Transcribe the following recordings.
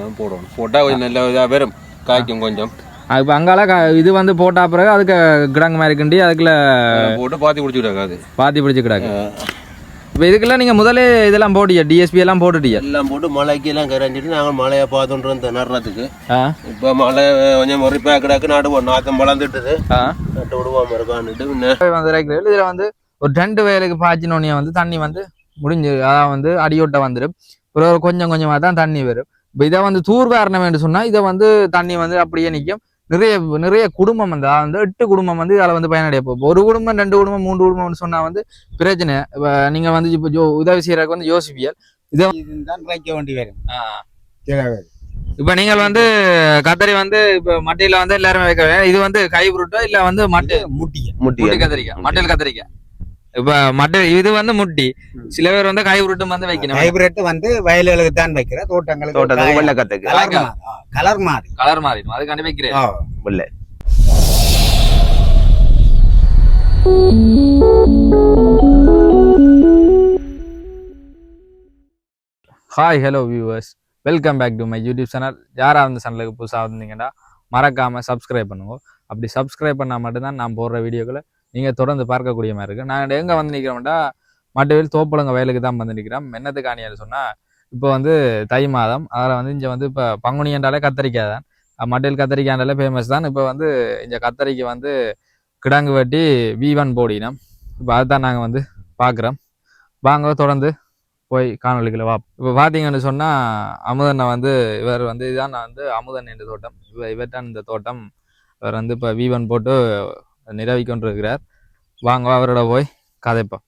தான் போடணும். போட்டால் கொஞ்சம் நல்ல இதாக வரும், காய்க்கும் கொஞ்சம். இப்போ அங்கால இது வந்து போட்டா பிறகு அதுக்கு கிடங்கு மாதிரி கிண்டி அதுக்குள்ள போட்டு பாத்தி பிடிச்சி கிடக்காது, பாத்தி பிடிச்சி கிடக்கு. இப்போ இதுக்கெல்லாம் நீங்கள் முதலே இதெல்லாம் போட்டியா, டிஎஸ்பி எல்லாம் போட்டுட்டியா? எல்லாம் போட்டு மழைக்கு எல்லாம் கரைஞ்சிட்டு நாங்கள் மழையை பார்த்துன்றோம் நடுறதுக்கு. இப்போ மழை கொஞ்சம் முறைப்பாக கிடக்கு, நடுவோம். நாற்றம் வளர்ந்துட்டுது, நட்டு விடுவோம் இருக்கான்னுட்டு. வந்து இதில் வந்து ஒரு 2 வயலுக்கு பாய்ச்சினோடனே வந்து தண்ணி வந்து முடிஞ்சு, அதான் வந்து அடியோட்ட வந்துடும். ஒரு கொஞ்சம் கொஞ்சமாக தான் தண்ணி வரும். இப்போ இதை வந்து தூர்வாரணம் என்று சொன்னால் இதை வந்து தண்ணி வந்து அப்படியே நிற்கும். நிறைய குடும்பம் வந்து 8 குடும்பம் வந்து இதில் வந்து பயனடைய போகும். ஒரு குடும்பம் 2 குடும்பம் 3 குடும்பம்னு சொன்னால் வந்து பிரச்சனை. இப்போ நீங்கள் வந்து இப்போ உதவி செய்யறதுக்கு வந்து யோசிப்பியல் இதை தான் வைக்க வேண்டி வரும். இப்போ நீங்கள் வந்து கத்தரி வந்து இப்போ மட்டையில் வந்து எல்லாருமே வைக்க வேணும். இது வந்து கை புருட்டோ இல்லை வந்து முட்டி கத்திரிக்காய், மட்டையில் கத்திரிக்காய். இப்ப மட்டை இது வந்து முட்டி, சில பேர் வந்து ஹைபிரிட்டும் வந்து வைக்கணும். ஹைபிரிட் வந்து வயல்களுக்கு தான் வைக்கிற, தோட்டங்களுக்கு வெள்ளை கத்துக்கு கலர் மாறி அதுக்காண்டி வைக்கிறேன். Hi, hello viewers, welcome back to my YouTube channel. யாராவது அந்த சேனலுக்கு புதுசாக வந்தீங்கன்னா மறக்காமல் சப்ஸ்கிரைப் பண்ணுங்க. அப்படி சப்ஸ்கிரைப் பண்ணால் மட்டும்தான் நான் போடுற வீடியோக்களை நீங்கள் தொடர்ந்து பார்க்கக்கூடிய மாதிரி இருக்குது. நாங்கள் எங்கே வந்து நிற்கிறோம்னா மட்டுவில் தோப்புலங்க வயலுக்கு தான் வந்து நிற்கிறோம். என்னத்துக்கு காணியான்னு சொன்னால் இப்போ வந்து தை மாதம், அதில் வந்து இங்கே வந்து இப்போ பங்குனி என்றாலே கத்தரிக்காய் தான், மட்டுவில் கத்தரிக்காய்னாலே ஃபேமஸ் தான். இப்போ வந்து இந்த கத்தரிக்கு வந்து கிடங்கு வெட்டி V1 போடினோம். இப்போ அதுதான் நாங்கள் வந்து பார்க்குறோம். வாங்க தொடர்ந்து போய் காணொலிகளை வா. இப்போ பார்த்தீங்கன்னு சொன்னால் அமுதனை வந்து இவர் வந்து இதுதான் நான் வந்து அமுதன் என்ற தோட்டம். இவர்தான் இந்த தோட்டம். இவர் வந்து இப்போ V1 போட்டு நிரவி கொண்டிருக்கிறார். வாங்க அவரோட போய் கதைப்போம்.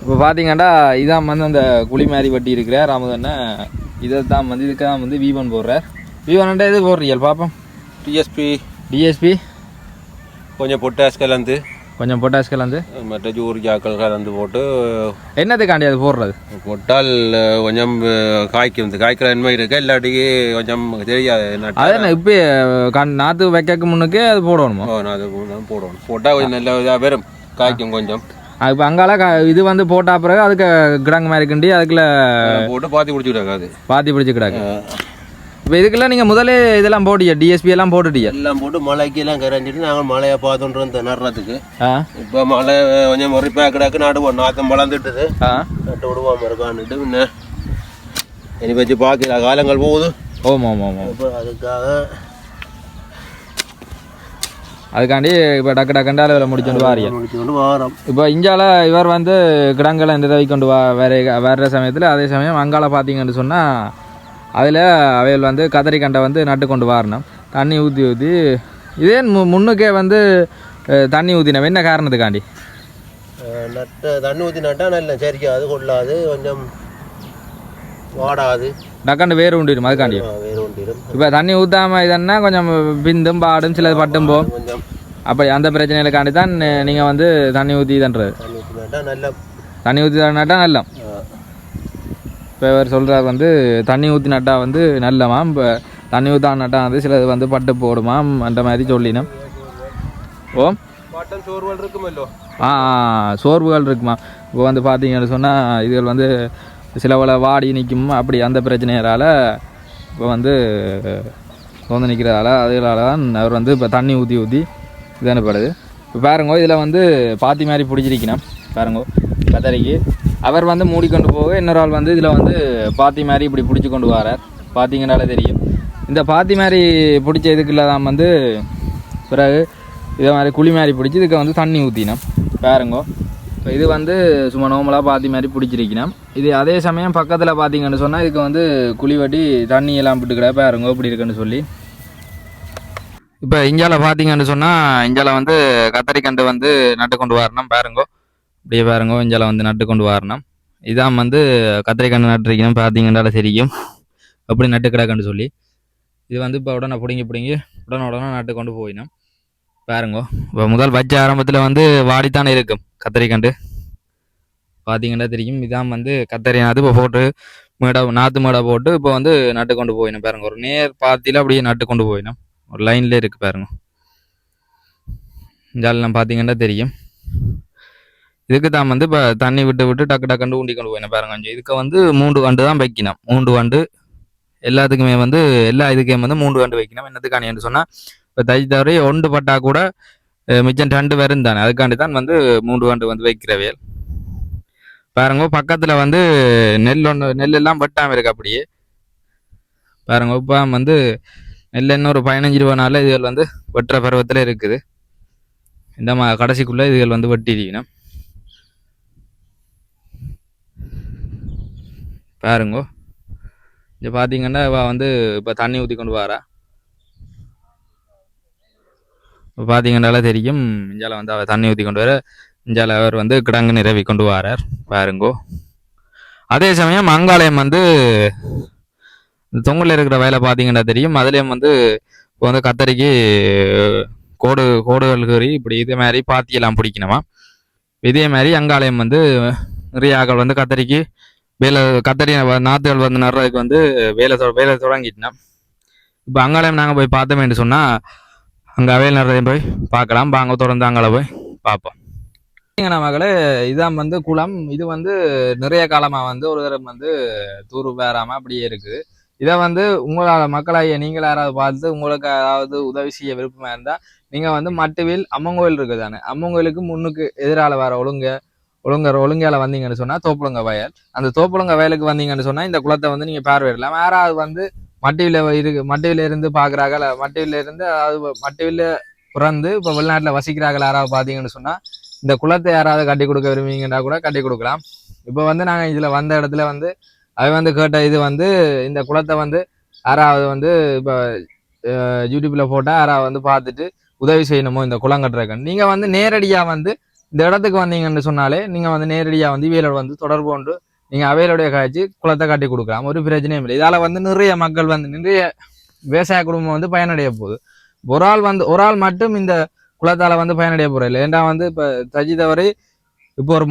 இப்போ பார்த்தீங்கன்னா இதான் வந்து அந்த குழி மாதிரி வட்டி இருக்கிறார் அமுதனை. இதை தான் வந்து இதுக்கு தான் வந்து V1 போடுறார். V1 இது போடுறீங்க பார்ப்போம். டிஎஸ்பி கொஞ்சம் பொட்டாஸ் கலந்து மற்ற யூரியாக்கள் கலந்து போட்டு. என்னத்துக்காண்டி அது போடுறது? போட்டால் கொஞ்சம் காய்க்கிற நன்மை இருக்கு, இல்லாட்டிக்கு கொஞ்சம் தெரியாது. அதான் இப்போ நாற்று வைக்க முன்னுக்கே அது போடணுமா? அது போடணும். போட்டால் கொஞ்சம் நல்ல இதாக வரும், காய்க்கும் கொஞ்சம். இப்போ அங்கால இது வந்து போட்டா பிறகு அதுக்கு கிடங்கு மாதிரி கிண்டி அதுக்குள்ள போட்டு பாத்தி பிடிச்சி கிடக்கு. இப்போ இதுக்கெல்லாம் நீங்கள் முதலே இதெல்லாம் போட்டியா, டிஎஸ்பி எல்லாம் போட்டுட்டியா? எல்லாம் போட்டு மழைக்கு எல்லாம் கரைஞ்சிட்டு நாங்கள் மழையை பார்த்துன்றோம் நடுறதுக்கு. இப்போ மழை கொஞ்சம் முறைப்பாக கிடக்கு, நடுவோம். நாற்றம் வளர்ந்துட்டுது, நட்டு விடுவோம் இருக்கான்னுட்டு. பின்ன இனி வச்சு பார்க்கல, காலங்கள் போகுது. ஆமாம். இப்போ அதுக்காண்டி இப்போ டக்குண்டால இதில் முடிச்சுட்டு வாரம். இப்போ இஞ்சால இவர் வந்து கிடங்களை நிறவி கொண்டு வர்ற சமயத்தில் அதே சமயம் அங்கால பார்த்தீங்கன்னு சொன்னால் அதில் அவைகள் வந்து கத்தரிக்கண்டை வந்து நட்டு கொண்டு வரணும். தண்ணி ஊற்றி இதே முன்னுக்கே வந்து தண்ணி ஊற்றினோம். என்ன காரணத்துக்காண்டி? தண்ணி ஊற்றி நட்டால் நல்ல சரிக்காது, கொள்ளாது, கொஞ்சம் வாடாது, டக்காண்டு வேறு உண்டிடும். அதுக்காண்டி வேறு உண்டிடும். இப்போ தண்ணி ஊற்றாமல் இதன்னா கொஞ்சம் பிந்தும் பாடும், சிலது பட்டும் போகும். அப்போ அந்த பிரச்சனைகளுக்காண்டி தான் நீங்கள் வந்து தண்ணி ஊற்றி தன்றது. தண்ணி ஊற்றி நட்டால் நல்ல. இப்போ இவர் சொல்கிறார் வந்து தண்ணி ஊற்றி நட்டால் வந்து நல்லமாம். இப்போ தண்ணி ஊற்றா நட்டால் வந்து சிலது வந்து பட்டு போடுமாம், அந்த மாதிரி சொல்லினோம். சோர்வுகள் இருக்குமல்லோ? சோர்வுகள் இருக்குமா? இப்போ வந்து பார்த்தீங்கன்னு சொன்னால் இதுகள் வந்து சிலவளை வாடி நிற்கும், அப்படி அந்த பிரச்சனையால் இப்போ வந்து சோர்ந்து நிற்கிறதால அதனால தான் அவர் வந்து இப்போ தண்ணி ஊற்றி இது அனுப்படுது. இப்போ பாருங்கோ, இதில் வந்து பாத்தி மாதிரி பிடிச்சிருக்கணும். பாருங்கோ கத்தரிக்கு அவர் வந்து மூடிக்கொண்டு போக, இன்னொரு ஆள் வந்து இதில் வந்து பாத்தி மாதிரி இப்படி பிடிச்சி கொண்டு வரார். பார்த்தீங்கன்னாலே தெரியும். இந்த பாத்தி மாதிரி பிடிச்ச இதுக்குள்ள தான் வந்து பிறகு இதை மாதிரி குழி மாதிரி பிடிச்சி இதுக்கு வந்து தண்ணி ஊற்றினோம். பாருங்கோ, இப்போ இது வந்து சும்மா நோமலாக பாத்தி மாதிரி பிடிச்சிருக்கணும். இது அதே சமயம் பக்கத்தில் பார்த்தீங்கன்னு சொன்னால் இதுக்கு வந்து குழி வட்டி தண்ணி எல்லாம் விட்டுக்கிட பாருங்கோ இப்படி இருக்குன்னு சொல்லி. இப்போ இஞ்சால பார்த்தீங்கன்னு சொன்னால் இஞ்சால வந்து கத்தரிக்கண்டு வந்து நட்டு கொண்டு வரணும். பாருங்கோ, இப்படியே பாருங்கோ, இஞ்சால வந்து நட்டு கொண்டு வரணும். இதான் வந்து கத்திரிக்கண்டு நட்டுருக்கணும். பார்த்தீங்கன்னால தெரியும் அப்படி நட்டு கிடக்குன்னு சொல்லி. இது வந்து இப்போ உடனே பிடுங்கி உடனே நட்டு கொண்டு போயிடும். பாருங்கோ, இப்போ முதல் வச்ச ஆரம்பத்தில் வந்து வாடித்தானே இருக்கும் கத்திரிக்கண்டு. பார்த்தீங்கன்னா தெரியும். இதான் வந்து கத்தரி நாற்று இப்போ போட்டு நாற்று மேடை போட்டு இப்போ வந்து நட்டு கொண்டு போயிடும். பாருங்க, ஒரு நேர் பாத்தியில் அப்படியே நட்டு கொண்டு போயிடும். ஒரு லைன்லேயே இருக்குது பாருங்க. ஜாலிலாம் பார்த்தீங்கன்னா தெரியும். இதுக்கு தான் வந்து இப்போ தண்ணி விட்டு டக்குண்டு ஊண்டி கொண்டு போயிடும். பாருங்க, இதுக்கு வந்து 3 வண்டு தான் வைக்கணும். 3 வண்டு எல்லாத்துக்குமே வந்து எல்லா இதுக்கும் வந்து 3 கண்டு வைக்கணும். என்னத்துக்கானு சொன்னால் இப்போ தை தவறி ஒன்று பட்டா கூட மிச்சம் 2 வரும் தானே, அதுக்காண்டி தான் வந்து 3 கண்டு வந்து வைக்கிறவே. பாருங்க பக்கத்தில் வந்து நெல் எல்லாம் வெட்டாமல் இருக்கு அப்படியே. பாருங்க இப்போ வந்து நெல் இன்னும் ஒரு 15-20 நாளில் இதுகள் வந்து வெட்டுற பருவத்தில் இருக்குது. இந்த கடைசிக்குள்ளே இதுகள் வந்து வெட்டிருக்கணும். பாருங்க இங்கே பார்த்தீங்கன்னா வந்து இப்போ தண்ணி ஊற்றி கொண்டு வரா. இப்போ பார்த்தீங்கன்னால தெரியும் இஞ்சால வந்து அவர் தண்ணி ஊற்றி கொண்டு வர, இஞ்சால அவர் வந்து கிடங்கு நிரவி கொண்டு வரார். பாருங்கோ அதே சமயம் மங்காலயம் வந்து தொங்கலில் இருக்கிற வேலை பார்த்தீங்கன்னா தெரியும். அதுலேயும் வந்து இப்போ வந்து கத்தரிக்கு கோடுகள் கறி இப்படி இதே மாதிரி பாத்தியெல்லாம் பிடிக்கணுமா. இதே மாதிரி அங்காலயம் வந்து நிறைய ஆக்கள் வந்து கத்தரிக்கு கத்தரி நாற்றுகள் வந்து நடுறதுக்கு வந்து வேலை தொடங்கிட்டுனா. இப்போ அங்காலயம் நாங்கள் போய் பார்த்தோமேன்னு சொன்னால் அங்கே அவையில் நடுறதையும் போய் பார்க்கலாம். வாங்க தொடர்ந்து அங்கால போய் பார்ப்போம். மகளே இதான் வந்து குளம். இது வந்து நிறைய காலமாக வந்து ஒரு தரம் வந்து தூர் வேறாமல் அப்படியே இருக்குது. இதை வந்து உங்களால் மக்களாகிய நீங்கள் யாராவது பார்த்து உங்களுக்கு ஏதாவது உதவி செய்ய விருப்பமாக இருந்தால் நீங்கள் வந்து மட்டுவில் அம்மன் கோயில் இருக்குது தானே, அம்மன் கோயிலுக்கு முன்னுக்கு எதிரால் வர ஒழுங்கால வந்தீங்கன்னு சொன்னால் தோப்புலங்க வயல். அந்த தோப்புலங்க வயலுக்கு வந்தீங்கன்னு சொன்னால் இந்த குளத்தை வந்து நீங்கள் பார்வையிடலாம். யாராவது வந்து மட்டிவில இருந்து பார்க்குறாங்க, மட்டிவில இருந்து அதாவது மட்டிவில பிறந்து இப்போ வெளிநாட்டில் வசிக்கிறார்கள் யாராவது பார்த்தீங்கன்னு சொன்னால் இந்த குளத்தை யாராவது கட்டி கொடுக்க விரும்புவீங்கன்னா கூட கட்டி கொடுக்கலாம். இப்போ வந்து நாங்கள் இதில் வந்த இடத்துல வந்து அது வந்து கேட்ட இது வந்து இந்த குளத்தை வந்து யாராவது வந்து இப்போ யூடியூப்ல போட்டால் யாராவது வந்து பார்த்துட்டு உதவி செய்யணுமோ இந்த குளம் கட்டுறதுக்கு, நீங்கள் வந்து நேரடியாக வந்து இந்த இடத்துக்கு வந்தீங்கன்னு சொன்னாலே நீங்கள் வந்து நேரடியாக வந்து இவையோட வந்து தொடர்பு கொண்டு நீங்கள் அவையோடைய காய்ச்சி குளத்தை கட்டி கொடுக்கலாம். ஒரு பிரச்சனையும் இல்லை. இதால் வந்து நிறைய மக்கள் வந்து நிறைய விவசாய குடும்பம் வந்து பயனடைய போகுது. ஒரு ஆள் மட்டும் இந்த குளத்தால் வந்து பயனடைய போகிற இல்லை. ஏன்டா வந்து இப்போ தஜிதவரை இப்போ ஒரு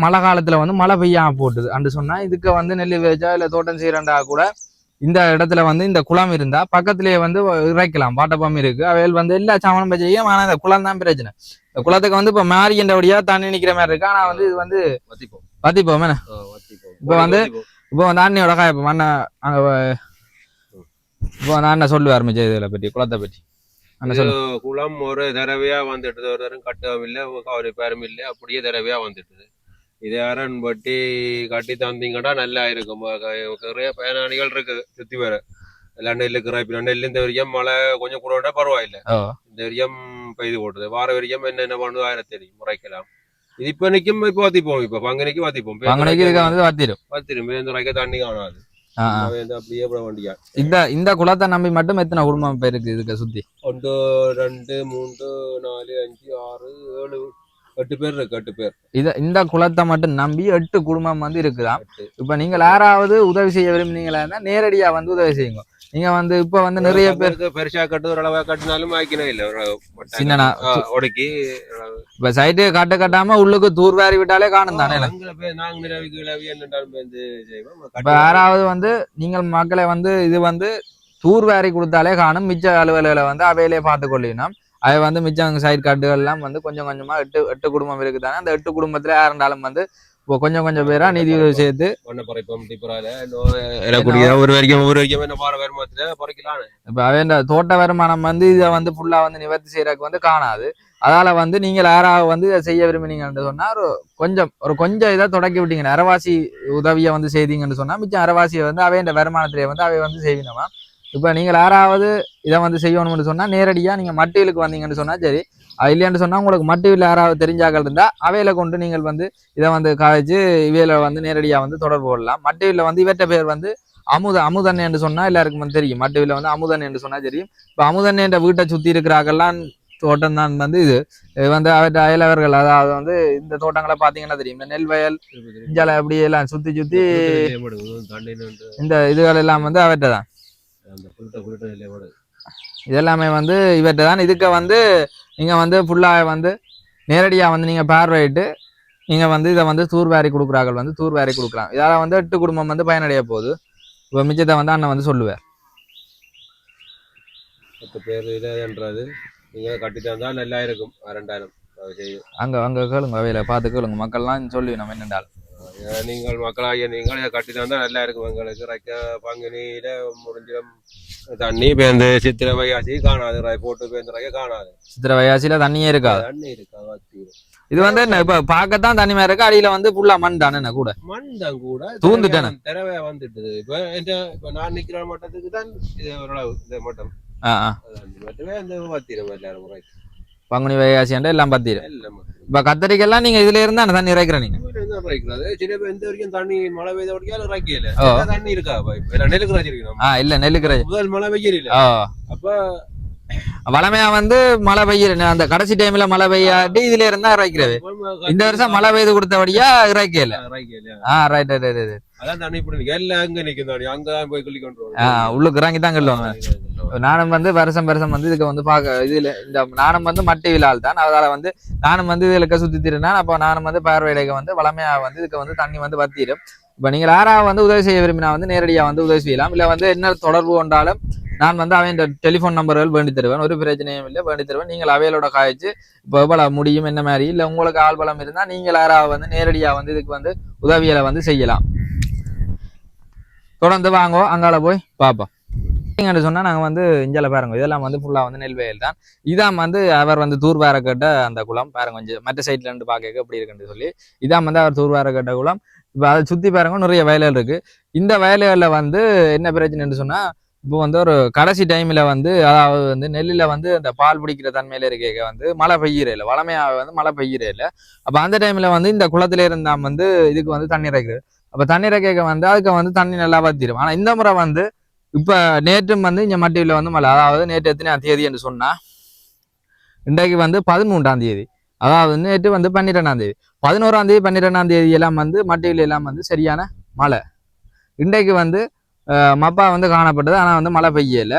மழை காலத்தில் வந்து மழை பெய்யாமல் போட்டுது அண்டு சொன்னால் இதுக்கு வந்து நெல் வேச்சா இல்லை தோட்டம் செய்கிறண்டா கூட இந்த இடத்துல வந்து இந்த குளம் இருந்தால் பக்கத்துலேயே வந்து இறைக்கலாம். பாட்டப்பம் இருக்குது, அவையில் வந்து எல்லா சாமானும் செய்யும். ஆனால் இந்த குளம் தான் பிரச்சனை. இந்த குளத்துக்கு வந்து இப்போ மாறிக்கின்றபடியாக தண்ணி நிற்கிற மாதிரி இருக்கு. ஆனால் வந்து இது வந்து வத்திப்போம். இப்போ வந்து அண்ணியோட இப்போ அண்ணன் அங்கே இப்போ அந்த அண்ணன் சொல்லு ஆரம்பிச்சு இதில் பற்றி குளத்தை பற்றி குளம் ஒரு தடவையா வந்துட்டு ஒரு தரம் கட்டவும் இல்லை, ஒரு பேரும் இல்லை, அப்படியே தடவையா வந்துட்டுது. இது யாரும் பட்டி கட்டி தந்தீங்கன்னா நல்லா இருக்கும். நிறைய பயனாளிகள் இருக்கு சுத்தி வர. எல்லாம் நெல்லுக்கு ராய்ப்பு நெல் இந்த வரைக்கும் மழை கொஞ்சம் கூட பரவாயில்லை. இந்த வரைக்கும் பெய்து போட்டுது. வார வரைக்கும் என்னென்ன பண்ணுது ஆயிரம் தெரியும் முறைக்கலாம். இது இப்ப நிக்கும் இப்போ வத்திப்போம். இப்ப பங்கனைக்கு வத்திப்போம், வத்திரும் தண்ணி காணாது. இந்த குளத்தை நம்பி மட்டும் எத்தனை குடும்பம் பேருக்கு இதுக்கு சுத்தி? 1 2 3 4 5 6 7 8 பேர் இருக்கு. 8 பேர் இந்த குளத்தை மட்டும் நம்பி 8 குடும்பம் வந்து இருக்குதான். இப்ப நீங்க யாராவது உதவி செய்ய விரும்பினீங்களா நேரடியா வந்து உதவி செய்யுங்க. நீங்க வந்து இப்ப வந்து நிறைய பேருக்கு பெருசா கட்டு ஒரு அளவா கட்டினாலும் ஆக்கினே இல்ல, சின்ன உடைக்கி இப்ப சைட்டு கட்டாம உள்ளுக்கு தூர்வாரி விட்டாலே காணும் தானே. இப்ப யாராவது வந்து நீங்கள் மக்களை வந்து இது வந்து தூர்வாரி கொடுத்தாலே காணும். மிச்ச அலுவலர்களை வந்து அவையிலே பார்த்து கொள்ளணும். அதை வந்து மிச்சம் சைட் காட்டுகள் எல்லாம் வந்து கொஞ்சம் கொஞ்சமா 8 குடும்பம் இருக்குதானே. அந்த 8 குடும்பத்துல யாருந்தாலும் வந்து இப்போ கொஞ்சம் பேரா நிதி உதவி சேர்த்து இப்ப அவன் தோட்ட வருமானம் வந்து இதை வந்து ஃபுல்லா வந்து நிவர்த்தி செய்யறதுக்கு வந்து காணாது. அதால வந்து நீங்கள் யாராவது வந்து இதை செய்ய விரும்பினீங்கன்னு சொன்னா கொஞ்சம் இதை தொடக்கி விட்டீங்க, அரைவாசி உதவியை வந்து செய்தீங்கன்னு சொன்னா மிச்சம் அரைவாசியை வந்து அவைய வருமானத்திலே வந்து அவை வந்து செய்வீனமா. இப்ப நீங்கள் யாராவது இதை வந்து செய்யணும்னு சொன்னா நேரடியா நீங்க மட்டிலுக்கு வந்தீங்கன்னு சொன்னா சரி, இல்லையான்னு சொன்னா உங்களுக்கு மட்டிவில் யாராவது தெரிஞ்சாக்கள் இருந்தா அவையில கொண்டு நீங்கள் வந்து இதை வந்து காய்ச்சி இவையில வந்து நேரடியா வந்து தொடர்பு கொள்ளலாம். மட்டிவில் வந்து இவற்ற பேர் வந்து அமுதன் என்று சொன்னா எல்லாருக்கும் வந்து தெரியும். மட்டிவில் வந்து அமுதன் என்று சொன்னா தெரியும். இப்ப அமுதன் என்ற வீட்டை சுத்தி இருக்கிறாங்கலாம் தோட்டம் தான் வந்து இது வந்து அவற்ற அயலவர்கள். அதாவது வந்து இந்த தோட்டங்களை பாத்தீங்கன்னா தெரியும். இந்த நெல் வயல் இஞ்சால அப்படி எல்லாம் சுத்தி இந்த இதுகள் எல்லாம் வந்து அவற்றை தான். இதெல்லாமே வந்து இவற்றை தான். இதுக்கு வந்து நீங்க வந்து ஃபுல்லா வந்து நேரடியா வந்து நீங்க பார்வையிட்டு நீங்க வந்து இதை வந்து தூர்வாரி கொடுக்குறார்கள் வந்து தூர்வாரி கொடுக்கலாம். இதால வந்து 8 குடும்பம் வந்து பயனடைய போகுது. இப்போ மிச்சத்தை வந்து அண்ணன் வந்து சொல்லுவார். 10 பேர் நீங்க கட்டி தந்தா நல்லா இருக்கும். 2000 அங்க கேளுங்க, அவையில பார்த்து கேளுங்க. மக்கள்லாம் சொல்லி நம்ம என்னென்றால் நீங்கள் மக்களாகிய நீங்கள் இதை கட்டி தான் நல்லா இருக்கும் எங்களுக்கு ரைக்க பங்குனியில முடிஞ்சிடும் தண்ணி பேருந்து சித்திரை வைகாசி காணாது போட்டு பேருந்து ரைக்க காணாது. சித்திரை வைகாசியில தண்ணியே இருக்காது. தண்ணி இருக்கா இது வந்து என்ன இப்ப பார்க்கத்தான் தண்ணி மாதிரி இருக்கு, அடியில வந்து ஃபுல்லா மண் தானே கூட மண் தான் கூட தூந்துட்டேன் திறவை வந்துட்டுது. இப்ப நான் நிக்கிற மட்டத்துக்கு தான் இது ஓரளவு இந்த மட்டம் மட்டுமே அந்த பத்திரம் எல்லாரும் முறைக்கு பங்குனி வைகாசியாண்டா எல்லாம் பத்திரும். இப்ப கத்தரிக்கெல்லாம் நீங்க இதுல இருந்தா தண்ணி இறைக்கிறேன் நீங்க சில பேர் எந்த வரைக்கும் தண்ணி மழை பெய்த வரைக்கும் இறக்கல தண்ணி இருக்கா நெல்லுக்கு வச்சிருக்கணும். இல்ல நெல்லுக்கு முதல் மழை பெய்யல அப்ப வளமையா வந்து மழை பெய்யுற அந்த கடைசி டைம்ல மழை பெய்யாட்டி இதுல இருந்தா இறைக்கிறது. இந்த வருஷம் மழை பெய்து கொடுத்தபடியா இறைக்கல. Right right right. அதான் தண்ணி இப்படி எல்லாம் அங்க நிக்கும் அங்கதான் போய் கொல்லி கொண்டு உள்ளுக்கு இறங்கி தான் கொள்ளுவாங்க. நானும் வந்து வருஷம் வந்து இதுக்கு வந்து பாக்க இதுல இந்த நானும் வந்து மட்டி விழால் தான், அதனால வந்து நானும் வந்து இதுல சுத்தி திருந்தேன். அப்போ நானும் வந்து பார்வையிடைக்க வந்து வளமையா வந்து இதுக்கு வந்து தண்ணி வந்து பத்திடும். இப்ப நீங்க யாராவது வந்து உதவி செய்ய விரும்பினா வந்து நேரடியா வந்து உதவி செய்யலாம். இல்ல வந்து என்ன தொடர்பு கொண்டாலும் நான் வந்து அவன் டெலிஃபோன் நம்பர்கள் வேண்டி தருவேன். ஒரு பிரச்சனையும் இல்லை, வேண்டி தருவேன். நீங்கள் அவையோட காய்ச்சி இப்போ எவ்வளவு முடியும் என்ன மாதிரி இல்லை உங்களுக்கு ஆள்பலம் இருந்தா நீங்கள் யாராவது வந்து நேரடியா வந்து இதுக்கு வந்து உதவிகளை வந்து செய்யலாம். தொடர்ந்து வாங்கோ, அங்கால போய் பார்ப்போம். நீங்கன்னு சொன்னா நாங்க வந்து இஞ்சால பாருங்க, இதெல்லாம் வந்து ஃபுல்லா வந்து நெல் வயல் தான். இதான் வந்து அவர் வந்து தூர்வார கட்ட அந்த குளம் பாருங்க, கொஞ்சம் மற்ற சைட்ல இருந்து பாக்க எப்படி இருக்குன்னு சொல்லி இதான் வந்து அவர் தூர்வார கட்ட குளம். இப்ப அதை சுத்தி பாருங்க நிறைய வயல்கள் இருக்கு. இந்த வயல்கள்ல வந்து என்ன பிரச்சனைன்னு சொன்னா இப்போ வந்து ஒரு கடைசி டைம்ல வந்து அதாவது வந்து நெல்லில வந்து அந்த பால் பிடிக்கிற தன்மையில இருக்க வந்து மழை பெய்யற இல்லை, வளமையாக வந்து மழை பெய்யற இல்லை. அப்ப அந்த டைம்ல வந்து இந்த குளத்துல இருந்தா வந்து இதுக்கு வந்து தண்ணீர் இறைக்கிறது. அப்ப தண்ணீர் இறைக்க வந்து அதுக்கு வந்து தண்ணி நல்லா வத்திரும். ஆனா இந்த முறை வந்து இப்ப நேற்றும் வந்து இங்க மட்டியில வந்து மழை, அதாவது நேற்று எத்தனை தேதி என்று சொன்னா இன்றைக்கு வந்து 13ஆம் தேதி, அதாவது நேற்று வந்து 12ஆம் தேதி, 11ஆம் தேதி 12ஆம் தேதி எல்லாம் வந்து மட்டியில எல்லாம் வந்து சரியான மழை. இன்றைக்கு வந்து மப்பா வந்து காணப்பட்டது, ஆனா வந்து மழை பெய்யல.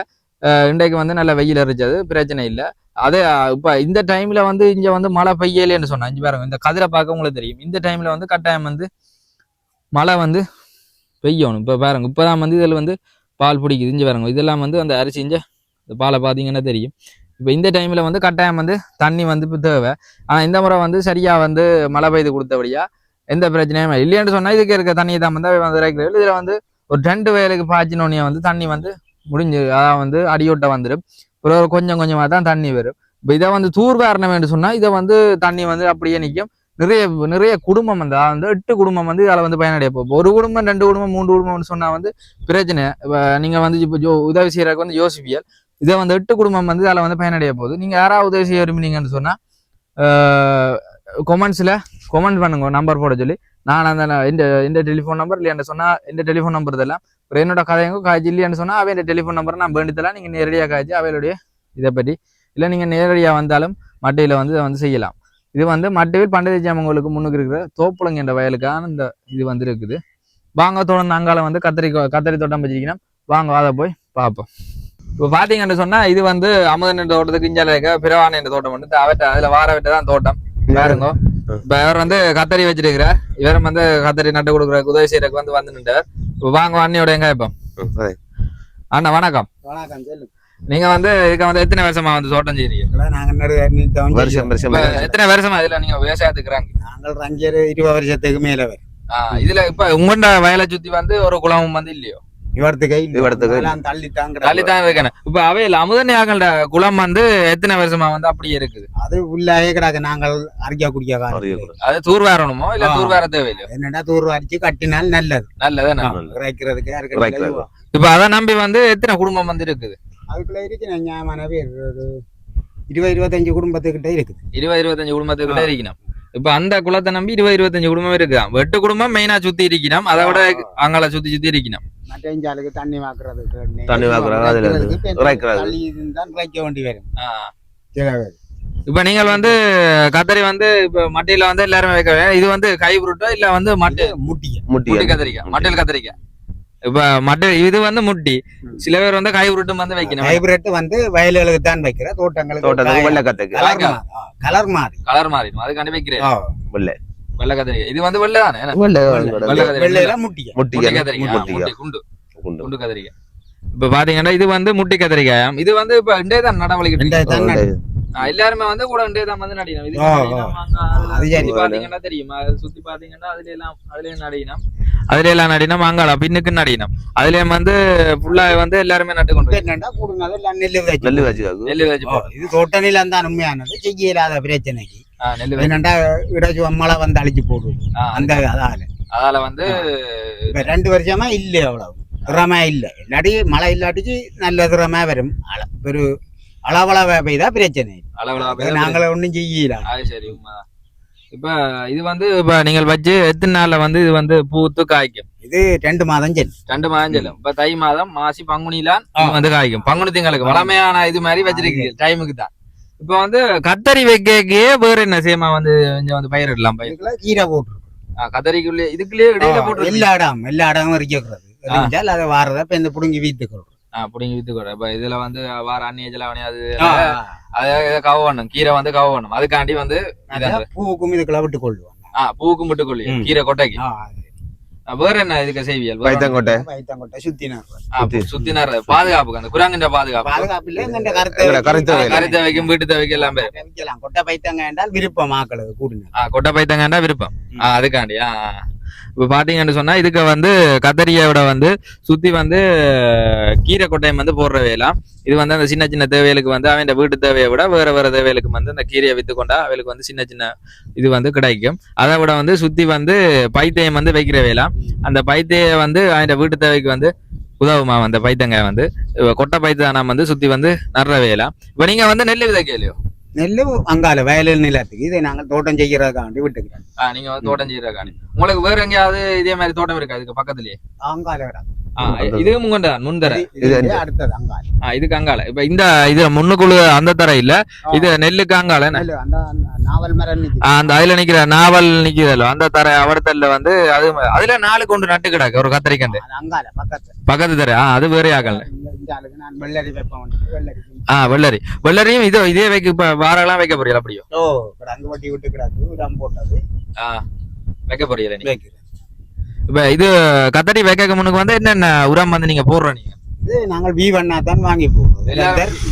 இன்றைக்கு வந்து நல்ல வெயில் எரிச்சது, பிரச்சனை இல்லை. அதே இப்ப இந்த டைம்ல வந்து இங்க வந்து மழை பெய்யலன்னு சொன்னா இங்க பாருங்க, இந்த கதிரை பார்க்க உங்களுக்கு தெரியும். இந்த டைம்ல வந்து கட்டாயம் வந்து மழை வந்து பெய்யணும். இப்ப பாருங்க, இப்பதான் வந்து இதுல வந்து பால் பிடிக்குது. இஞ்சி பாருங்க, இதெல்லாம் வந்து அந்த அரிசி இஞ்ச பாலை பார்த்தீங்கன்னா தெரியும். இப்போ இந்த டைம்ல வந்து கட்டாயம் வந்து தண்ணி வந்து இப்போ தேவை. ஆனா இந்த முறை வந்து சரியா வந்து மழை பெய்து கொடுத்தபடியா எந்த பிரச்சனையும் இல்லைன்னு சொன்னா இதுக்கு இருக்க தண்ணியை தான் வந்து இறைக்கிறது. இதுல வந்து ஒரு 2 வயலுக்கு பாய்ச்சினோடனே வந்து தண்ணி வந்து முடிஞ்சு, அதாவது வந்து அடியோட்ட வந்துடும். ஒரு கொஞ்சம் கொஞ்சமா தான் தண்ணி வரும். இப்போ இதை வந்து தூர்வாரணம் என்று சொன்னா இதை வந்து தண்ணி வந்து அப்படியே நிற்கும். நிறைய குடும்பம் வந்து 8 குடும்பம் வந்து அதில் வந்து பயனடைய போகும். ஒரு குடும்பம் 2 குடும்பம் 3 குடும்பம்னு சொன்னா வந்து பிரச்சனை. நீங்க வந்து இப்போ உதவி செய்யறதுக்கு வந்து யோசிப்பியல். இதை வந்து 8 குடும்பம் வந்து அதில் வந்து பயனடைய போகுது. நீங்க யாராவது உதவி செய்ய விரும்பினீங்கன்னு சொன்னா கமெண்ட் பண்ணுங்க, நம்பர் போட சொல்லி. நான் அந்த இந்த டெலிஃபோன் நம்பர் இல்லையான்னு சொன்னா இந்த டெலிஃபோன் நம்பர் இதெல்லாம் என்னோட கதையங்க காய்ச்சி இல்லையான்னு சொன்னா அவன் இந்த டெலிஃபோன் நம்பரை நான் வேண்டித்தலாம். நீங்க நேரடியாக காய்ச்சி அவைகளுடைய இதை பற்றி இல்லை நீங்க நேரடியாக வந்தாலும் மட்டையில வந்து இதை வந்து செய்யலாம். இது வந்து மட்டையில் பண்டிகைச்சாமங்களுக்கு முன்னுக்கு இருக்கிற தோப்புளங்க என்ற வயலுக்கான இந்த இது வந்து இருக்குது. வாங்க தொடர்ந்து அங்கால வந்து கத்தரி தோட்டம் வச்சிருக்கணும். வாங்க அதை போய் பார்ப்போம். இப்போ பாத்தீங்கன்னு சொன்னா இது வந்து அமுதன் என்ற தோட்டத்துக்கு இஞ்சால இருக்க பிறவான என்ற தோட்டம் வந்து அதுல வார வெட்டதான் தோட்டம் பாருங்க. இப்ப இவர் வந்து கத்தரி வச்சிருக்கிறார். இவரும் வந்து கத்தரி நட்டு கொடுக்குற உதவி செய்யறதுக்கு வந்து நின்றார். இப்போ வாங்க அண்ணியோட எங்க இப்போ அண்ணா வணக்கம். வணக்கம். நீங்க வந்து இதுக்கு வந்து எத்தனை வருஷமா வந்து தோட்டம் செய்யறீங்க? எத்தனை வருஷமா இதுல நீங்க விவசாயத்துக்குறாங்க? நாங்கள் 20 வருஷத்துக்கு மேல வரும். இதுல இப்ப உங்களோட வயலை சுத்தி வந்து ஒரு குளமும் வந்து இல்லையோ? தள்ளித்தான் இருக்கணும். இப்ப அவையில் அமுதன்யாங்களோட குளம் வந்து எத்தனை வருஷமா வந்து அப்படியே இருக்குது? அது உள்ளாயே கிடக்கு. நாங்கள் அரிக்கா குடிக்க அது தூர்வாரணுமோ இல்ல தூர்வார தேவையில்லை? என்னடா தூர்வாரிச்சு கட்டினால் நல்லது. நல்லது. இப்ப அதை நம்பி வந்து எத்தனை குடும்பம் வந்து இருக்குது? அதுக்குள்ள இருக்கு மனைவி 20-25 குடும்பத்துக்கிட்ட இருக்குது. 20-25 குடும்பத்துக்கிட்ட இருக்கணும். இப்ப அந்த குளத்தை நம்பி 20-25 குடும்பம் இருக்குதான். 8 குடும்பம் மெயினா சுத்தி இருக்கணும். அதை விட அங்கால சுத்தி இருக்கணும். மற்ற தண்ணி வாக்குறதுக்கு வைக்க வேண்டி வரும். இப்ப நீங்கள் வந்து கத்தரி வந்து இப்ப மட்டையில வந்து எல்லாருமே வைக்க, இது வந்து கை புருட்டோ இல்ல வந்து முட்டி கத்திரிக்காய் மட்டையில் கத்திரிக்காய். இப்ப மட்டை இது வந்து முட்டி, சில பேர் வந்து கை உருட்டும் வந்து வைக்கணும். ஹைபிரிட் வந்து வயல்களுக்கு தான் வைக்கிற, தோட்டங்களுக்கு கலர் மாறி அதுக்காண்டி வைக்கிறேன். வெள்ளை கத்திரிக்காய் இது வந்து வெள்ளை தானே? முட்டி கத்திரிக்காய், குண்டு கத்திரிக்காய். இப்ப பாத்தீங்கன்னா இது வந்து முட்டி கத்திரிக்காய். இது வந்து இப்ப இண்டே தான் நடவடிக்கை எல்லாருமே வந்து கூட தான் வந்து நடிக்கணும். இது பாத்தீங்கன்னா தெரியுமா, சுத்தி பாத்தீங்கன்னா அதுலயும் நடிக்கணும், அதுல எல்லாம் நடினம் மாங்காளா பின்னுக்கு நடினம். அதுலயும் வந்து ஃபுல்லா வந்து எல்லாருமே நட்டு கொண்டு நெல்லு வச்சு இது தோட்டநில தான் உண்மையானது. செய்ய இல்லாத பிரச்சனைக்கு என்னண்டா இடைச்சு மழை வந்து அழிச்சு போடுது. அந்த அதால வந்து 2 வருஷமா இல்ல அவ்வளவு திறமை இல்ல. இல்லாட்டி மழை இல்லாட்டிக்கு நல்ல திறமை வரும். ஒரு அளவளவா பெய்தா பிரச்சனை. நாங்கள ஒண்ணும் செய்யல. அது சரி உண்மைதான். இப்ப இது வந்து இப்ப நீங்கள் வச்சு எத்தனை நாள்ல வந்து இது வந்து பூத்து காய்க்கும்? இது 2 மாதம் செல்லும். 2 மாதம் செல்லும். இப்ப தை மாதம் மாசி பங்குனிலாம் வந்து காய்க்கும். பங்குனி திங்களுக்கு வளமையான இது மாதிரி வச்சிருக்கீங்க டைமுக்கு தான். இப்ப வந்து கத்தரி வைக்கே வேற என்ன சேமா வந்து கொஞ்சம் வந்து பயிரிடலாம். கீரை போட்டு கத்தரிக்குள்ளே இதுக்குள்ளேயே இடையில போட்டு எல்லா இடமும் இருக்கக்கூடாது. அதை வாரத இப்ப இந்த புடுங்கி வீத்துக்கிறோம். புடுங்கி வித்துக்கிறோம். இப்ப இதுல வந்து வார அந்நியஜலாவணி அது கவணும், கீரை வந்து கவணும். அதுக்காண்டி வந்து பூவுக்கும் இதுக்குள்ள விட்டு கொள்ளுவாங்க. பூவுக்கும் விட்டு கொள்ளு கீரை கொட்டைக்கு. வேற என்ன இதுக்கு செய்வியல்? பைத்தங்கொட்டை சுத்தினார் பாதுகாப்புக்கு, அந்த குரங்கின்ற பாதுகாப்பு கருத்தை வைக்கும், வீட்டு தேவைக்கு எல்லாம் வைக்கலாம். கொட்டை பைத்தங்க என்றால் விருப்பம் ஆக்களுக்கு கூடுங்க. கொட்டை பைத்தங்கண்டா விருப்பம். அதுக்காண்டி இப்ப பாத்தீங்கன்னு சொன்னா இதுக்கு வந்து கத்தரியோட வந்து சுத்தி வந்து கீரை கொட்டையம் வந்து போடுற வேலாம். இது வந்து அந்த சின்ன சின்ன தேவைகளுக்கு வந்து அவன் வீட்டு தேவையை விட வேற தேவைகளுக்கு வந்து அந்த கீரையை வித்து கொண்டா அவளுக்கு வந்து சின்ன சின்ன இது வந்து கிடைக்கும். அதை விட வந்து சுத்தி வந்து பைத்தியம் வந்து வைக்கிற வேலாம். அந்த பைத்திய வந்து அவன் வீட்டு தேவைக்கு வந்து உதவுமா. அந்த பைத்தங்காய் வந்து கொட்டை பைத்தானம் வந்து சுத்தி வந்து நடுற வேலாம். இப்ப நீங்க வந்து நெல் விதைக்கலையோ? நெல்லு அங்கால வயலில் நிலத்துக்கு இதை நாங்கள் தோட்டம் செய்யறதுக்காண்டி விட்டுக்கிறோம். நீங்க வந்து தோட்டம் செய்யறதுக்காண்டி உங்களுக்கு வேற எங்கேயாவது இதே மாதிரி தோட்டம் இருக்கா இதுக்கு பக்கத்துலயே? அங்கால இது முந்தர அடுத்தது அங்கால. இதுக்கு அங்கால. இப்ப இந்த இது முன்னுக்குழு அந்த தர இல்ல, இது நெல்லுக்கு அங்கால நாவல் மரம் அந்த அதுல நிக்கிற நாவல் நிக்கிறதோ அந்த தர அவர்த்தல்ல வந்து அது அதுல 4 கொண்டு நட்டு கிடக்கு ஒரு கத்திரிக்கண்டு அங்கால பக்கத்து தர. அது வேற ஆகல. வெள்ளரியும் இதே வைக்க இப்ப வாரெல்லாம் வைக்க போறீங்க அப்படியோ? வைக்க போறீங்க. இப்ப இது கத்தரி வைக்க முன்னுக்கு வந்து என்னென்ன உரம் வந்து நீங்க போடுற? நீங்க நாங்கள் B1 தான் வாங்கி போடுறோம்.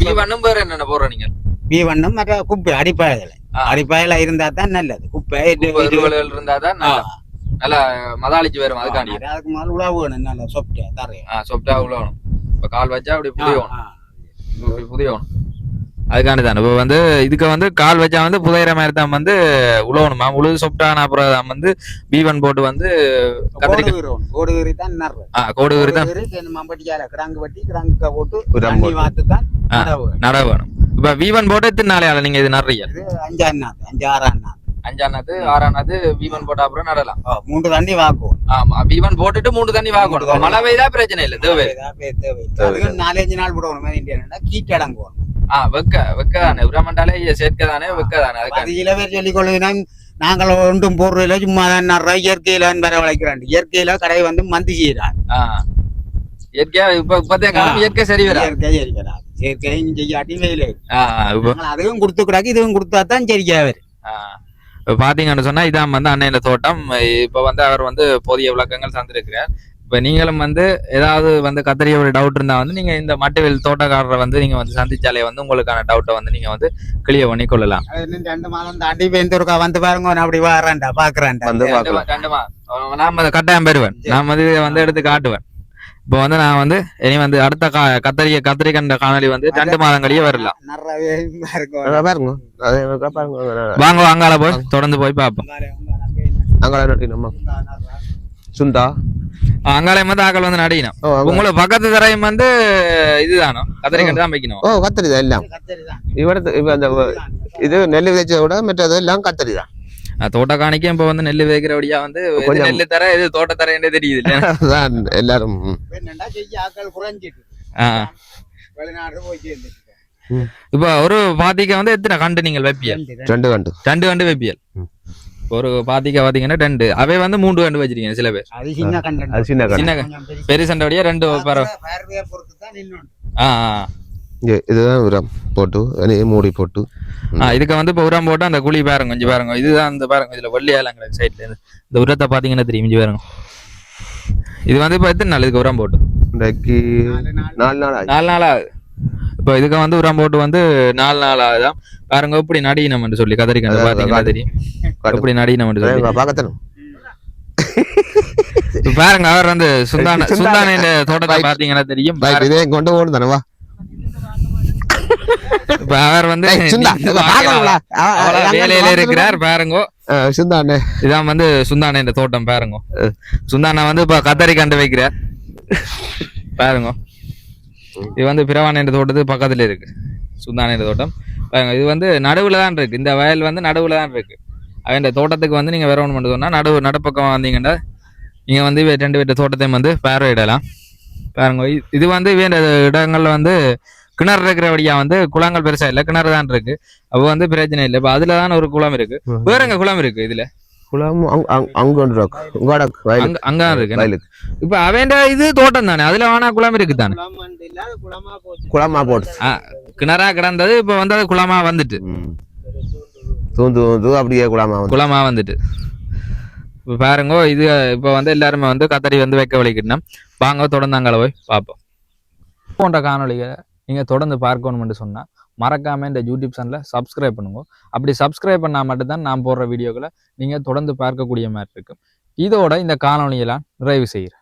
B1 வேற என்னென்ன போடுற? நீங்க B1 மற்ற குப்பை அடிப்பாயில இருந்தா தான் நல்லது. குப்பை இருந்தா தான் நல்லா மதாளிச்சு வரும். அதுக்காண்டி அதுக்கு மேல உழவு வேணும். நல்லா சொப்டா தரையும் சொப்டா உழவணும். இப்ப கால் வச்சா அப்படி புதியணும். அதுக்காண்டி தான் இப்ப வந்து இதுக்கு வந்து கால் வச்சா வந்து புதையிற மாதிரி தான் வந்து உழவணுமா. உழுது சொப்டான அப்புறம் வந்து B1 போட்டு வந்து கோடுகறி தான் நட வேணும். இப்ப B1 போட்டு எத்தனை நாளையால நீங்க இது நடுறீங்க? 5 நாத்து 6 நாத்து B1 போட்டா அப்புறம் நடலாம். 3 தண்ணி வாக்கும். ஆமா, B1 போட்டுட்டு 3 தண்ணி வாக்கணும். மழை பெய்தா பிரச்சனை இல்ல. தேவை 4-5 நாள் போடணும். கீட்டடங்குவோம். வெக்கதானே உரமண்டாலே சேர்க்கதானே வெக்கதானே. அதுக்கு சில பேர் சொல்லிக் கொள்ளுங்க, நாங்கள் ஒன்றும் போடுறதுல சும்மா தான் இயற்கையில வர வளைக்கிறான். இயற்கையில கடை வந்து மந்தி செய்யறான். இயற்கையா இப்ப இயற்கை சரி வரா. செயற்கையும் செய்யாட்டி வெயில அதுவும் கொடுத்து கிடாக்கு, இதுவும் கொடுத்தா தான் சரிக்கா வரும். பாத்தீங்கன்னு சொன்னா இதான் வந்து அன்னையில தோட்டம். இப்ப வந்து அவர் வந்து போதிய விளக்கங்கள் தந்திருக்கிறார். இப்ப நீங்களும் வந்து ஏதாவது வந்து கத்தரிய ஒரு டவுட் இருந்தா வந்து நீங்க இந்த மட்டுவில் தோட்டக்காரரை வந்து நீங்க வந்து சந்திச்சாலே வந்து உங்களுக்கான டவுட்டை வந்து நீங்க வந்து கிளியர் பண்ணி கொள்ளலாம். 2 மாதம் தாண்டி பேருக்கா வந்து பாருங்க, நான் அப்படி வரேன்டா பாக்குறேன். கண்டிப்பா நாம அதை கட்டாயம் பெறுவேன். நான் வந்து எடுத்து காட்டுவேன். இப்போ வந்து நான் வந்து இனி வந்து அடுத்த கத்தரி கண்ட காணொலி வந்து 2 மாதங்களையே வரலாம். வாங்க அங்கால போய் தொடர்ந்து போய் பார்ப்போம். சுந்தா அங்காலயம் வந்து ஆக்கள் வந்து நடிக்கணும். உங்களுக்கு பக்கத்து தரையும் வந்து இதுதானோ கத்தரி கண்டு தான் வைக்கணும். கத்தரி தான் எல்லாம். இது நெல் விதைச்சத விட மற்றது எல்லாம் கத்தரி தான். தோட்டக்காணிக்கும் இப்ப வந்து நெல் வைக்கிறபடியா வந்து நெல்லு தர இது தோட்ட தரேன்னே தெரியுது எல்லாரும். இப்ப ஒரு பாத்திக்க வந்து எத்தனை கண்டு நீங்கள் வைப்பியல்? 2 கண்டு வைப்பியல். ஒரு பாத்திக்க பாத்தீங்கன்னா 2 அவை வந்து 3 கண்டு வச்சிருக்கீங்க சில பேர். சின்ன பெருசண்டபடியா 2 இதுதான் உரம் போட்டு மூடி போட்டு இதுக்கு வந்து இப்ப உரம் போட்டு அந்த குழி பாருங்க கொஞ்சம் பாருங்க. இதுதான் இந்த பாருங்க, இதுல வெள்ளையாலங்க சைட்ல இருந்து இந்த உரத்தை பாத்தீங்கன்னா தெரியும். கொஞ்சம் பாருங்க, இது வந்து இப்ப எத்தனை நாள் இதுக்கு உரம் போட்டு? 4 நாள் 4 நாள் ஆகுது. இப்போ இதுக்கு வந்து உரம் போட்டு வந்து 4 நாள் ஆகுதான். பாருங்க இப்படி நடினம்னு சொல்லி கத்தரிக்கண்டை பார்த்தீங்கன்னா தெரியும். இப்படி நடினம்னு சொல்லி பார்க்கத்தனும் பாருங்க. அவர் வந்து சுந்தான தோட்டத்தை பார்த்தீங்கன்னா தெரியும். இதே கொண்டு போகணும் தானவா. இப்ப அவர் வந்து வேலையில இருக்கிறார் பாருங்க. சுந்தானே இதான் வந்து சுந்தான இந்த தோட்டம் பாருங்க. சுந்தான வந்து இப்ப கத்தரிக்கண்டு வைக்கிறார் பாருங்க. இது வந்து பிரவான என்ற தோட்டத்துக்கு பக்கத்துல இருக்கு சுந்தான என்ற தோட்டம் பாருங்க. இது வந்து நடுவுல தான் இருக்கு. இந்த வயல் வந்து நடுவுல தான் இருக்கு. அவன் தோட்டத்துக்கு வந்து நீங்க வேற ஒன்று மட்டும் சொன்னா நடுப்பக்கம் வந்தீங்கன்னா நீங்க வந்து 2 வீட்டு தோட்டத்தையும் வந்து பார்வையிடலாம் பாருங்க. இது வந்து வேண்ட இடங்கள்ல வந்து கிணறு இருக்கிறபடியா வந்து குளங்கள் பெருசா இல்ல, கிணறு தான் இருக்கு. அப்போ வந்து பிரச்சனை இல்லை. இப்ப அதுலதான் ஒரு குளம் இருக்கு. வேற எங்க குளம் இருக்கு? இதுல குளம் அங்க இருக்கு. இப்ப அவன் இது தோட்டம் தானே, அதுல வேணா குளம் இருக்கு தானே. குளமா போட்டு கிணறா கிடந்தது இப்ப வந்து அது குளமா வந்துட்டு தூந்து அப்படியே குளமா வந்துட்டு. இப்ப பாருங்க. இது இப்ப வந்து எல்லாருமே வந்து கத்தரி வந்து வைக்க வலிக்கணும். வாங்க தொடர்ந்து அங்கே போய் பார்ப்போம். போன்ற காணொலிகளை நீங்கள் தொடர்ந்து பார்க்கணும்னு சொன்னால் மறக்காமல் இந்த யூடியூப் சேனலை சப்ஸ்கிரைப் பண்ணுங்க. அப்படி சப்ஸ்கிரைப் பண்ணால் மட்டும்தான் நான் போடுற வீடியோக்களை நீங்கள் தொடர்ந்து பார்க்கக்கூடிய மாதிரி இருக்கும். இதோட இந்த காணொலியெல்லாம் நிறைவு செய்கிறேன்.